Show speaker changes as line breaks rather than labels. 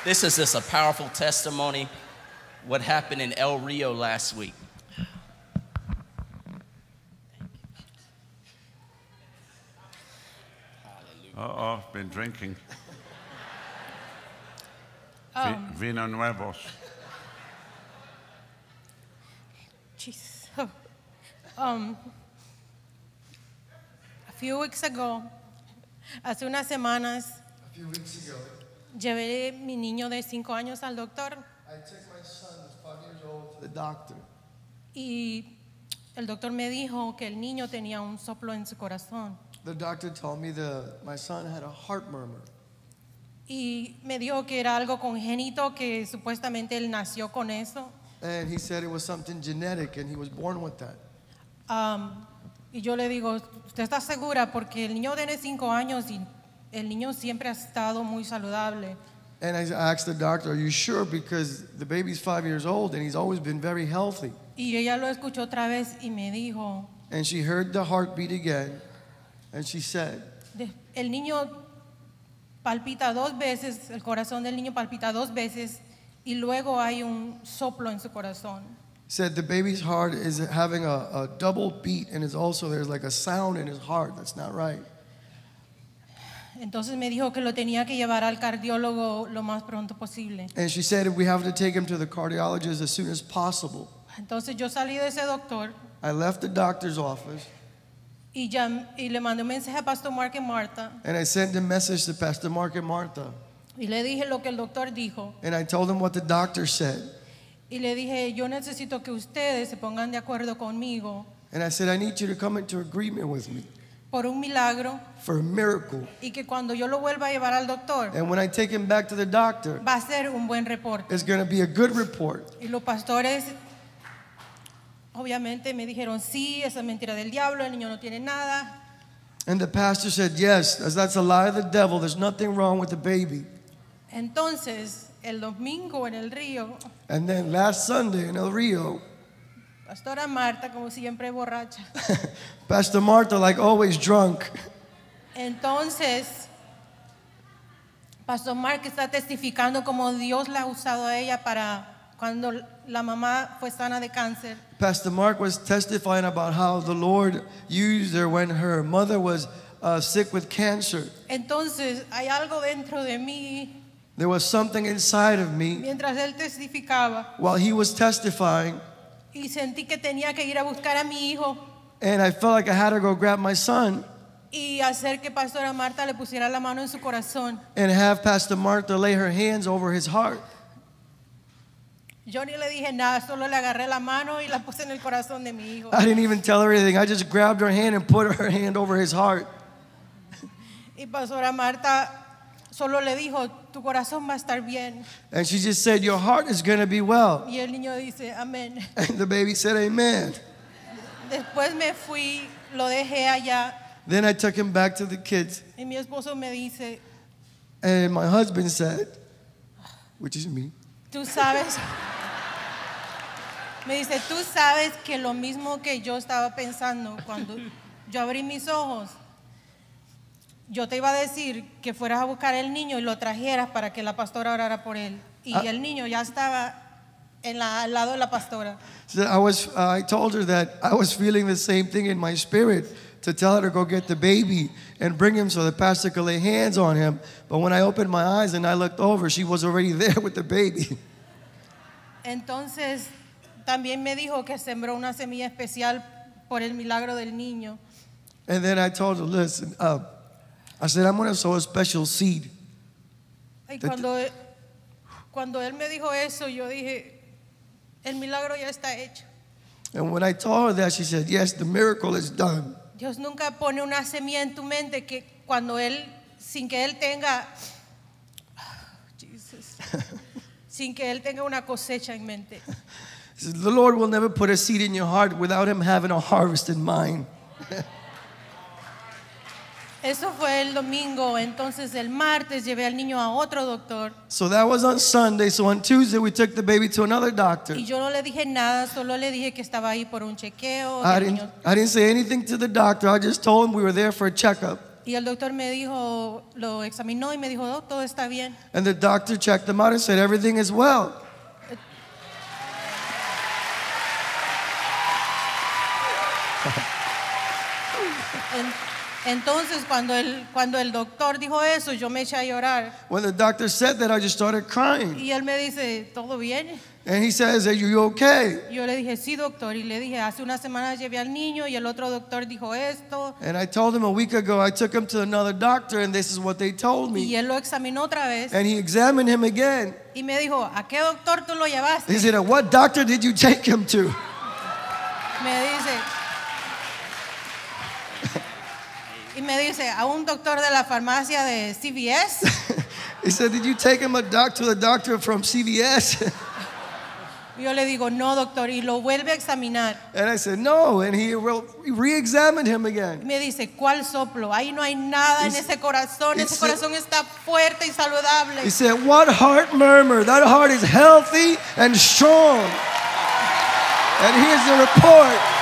This is just a powerful testimony. What happened in El Rio last week.
Been drinking. Vino nuevos.
Jesus. A few weeks ago, hace unas semanas, llevé mi niño de 5 años al doctor.
I took my son, who's 5 years old, to the doctor.
Y el doctor me dijo que el niño tenía un soplo en su corazón.
The doctor told me my son had a heart murmur.
Y me dijo que era algo congénito, que supuestamente él nació con eso.
And he said it was something genetic and he was born with that.
Y yo le digo, ¿usted está segura? Porque el niño tiene 5 años y el niño siempre ha estado muy saludable.
And I asked the doctor, are you sure? Because the baby's 5 years old and he's always been very healthy.
Y ella lo escuchó otra vez y me dijo,
And she heard the heartbeat again. And she said,
el niño palpita 2 veces, el corazón del niño palpita 2 veces y luego hay un soplo en su corazón.
said the baby's heart is having a double beat and it's also there's like a sound in his heart that's not right.
Entonces me dijo que lo tenía que llevar al cardiólogo lo más pronto posible.
And she said we have to take him to the cardiologist as soon as possible.
Entonces yo salí de ese doctor
I left the doctor's office
y le mandé un mensaje a Pastor Mark y Marta
and I sent a message to Pastor Mark and Martha.
y le dije lo que el doctor dijo.
And I told them what the doctor said.
Y le dije, yo necesito que ustedes se pongan de acuerdo conmigo
And I said, I need you to come into agreement with me
por un milagro
for a miracle.
y que cuando yo lo vuelva a llevar al doctor
And when I take him back to the doctor,
va a ser un buen reporte.
it's going to be a good report.
Y los pastores obviamente me dijeron, sí, esa es mentira del diablo, el niño no tiene nada.
And the pastor said, yes, that's a lie of the devil. There's nothing wrong with the baby.
Entonces, el domingo en el río,
And then last Sunday in El Rio,
Pastora Marta, como siempre borracha.
Pastor Martha, like always drunk,
Entonces, Pastor Mark está testificando como Dios la ha usado a ella para cuando la mamá fue sana de cáncer.
Pastor Mark was testifying about how the Lord used her when her mother was sick with cancer.
Entonces, hay algo dentro de mí,
There was something inside of me
mientras él testificaba,
while he was testifying,
y sentí que tenía que ir a buscar a mi hijo
and I felt like I had to go grab my son
y hacer que Pastora Marta le pusiera la mano en su corazón.
and have Pastor Martha lay her hands over his heart.
Yo ni le dije nada, solo le agarré la mano y la puse en el corazón de mi hijo.
I didn't even tell her anything. I just grabbed her hand and put her hand over his heart.
Y Pastora Marta solo le dijo, tu corazón va a estar bien.
And she just said, your heart is going to be well.
Y el niño dice, amén.
And the baby said, amen.
Después me fui, lo dejé allá
Then I took him back to the kids.
y mi esposo me dice,
And my husband said, which is me,
tú sabes, me dice, tú sabes que lo mismo que yo estaba pensando cuando yo abrí mis ojos, yo te iba a decir que fueras a buscar el niño y lo trajeras para que la pastora orara por él. Y el niño ya estaba al lado de la pastora.
so I told her that I was feeling the same thing in my spirit to tell her to go get the baby and bring him so the pastor could lay hands on him. But when I opened my eyes and I looked over, she was already there with the baby.
Entonces, también me dijo que sembró una semilla especial por el milagro del niño.
And then I told her, listen, I said, I'm going to sow a special seed.
Y cuando él me dijo eso, yo dije, el milagro ya está hecho.
And when I told her that, she said, yes, the miracle is done.
Dios nunca pone una semilla en tu mente que cuando él, sin que él tenga, Jesus, sin que él tenga una cosecha en mente.
She said, the Lord will never put a seed in your heart without him having a harvest in mind.
Eso fue el domingo. Entonces el martes llevé al niño a otro doctor
So that was on Sunday. So on Tuesday, we took the baby to another doctor.
y yo no le dije nada, solo le dije que estaba ahí por un chequeo.
I didn't say anything to the doctor. I just told him we were there for a checkup.
Y el doctor me dijo, lo examinó y me dijo, oh, todo está bien.
And the doctor checked him out and said, everything is well.
Entonces cuando el doctor dijo eso, yo me eché a llorar.
When the doctor said that, I just started crying.
Y él me dice, ¿todo bien?
And he says, are you okay?
Yo le dije, sí, doctor. Y le dije, hace una semana llevé al niño y el otro doctor dijo esto.
And I told him a week ago, I took him to another doctor and this is what they told
Y
me.
él lo examinó otra vez.
And he examined him again.
Y me dijo, ¿a qué doctor tú lo llevaste?
He said, what doctor did you take him to?
Me dice, a un doctor de la farmacia de CVS.
He said, did you take him to the doctor from CVS?
Yo le digo, no, doctor, y lo vuelve a examinar.
And I said, no, and he re-examined him again.
Me dice, ¿cuál soplo? Ahí no hay nada en ese corazón. Ese corazón está fuerte y saludable.
He said, what heart murmur? That heart is healthy and strong. And here's the report.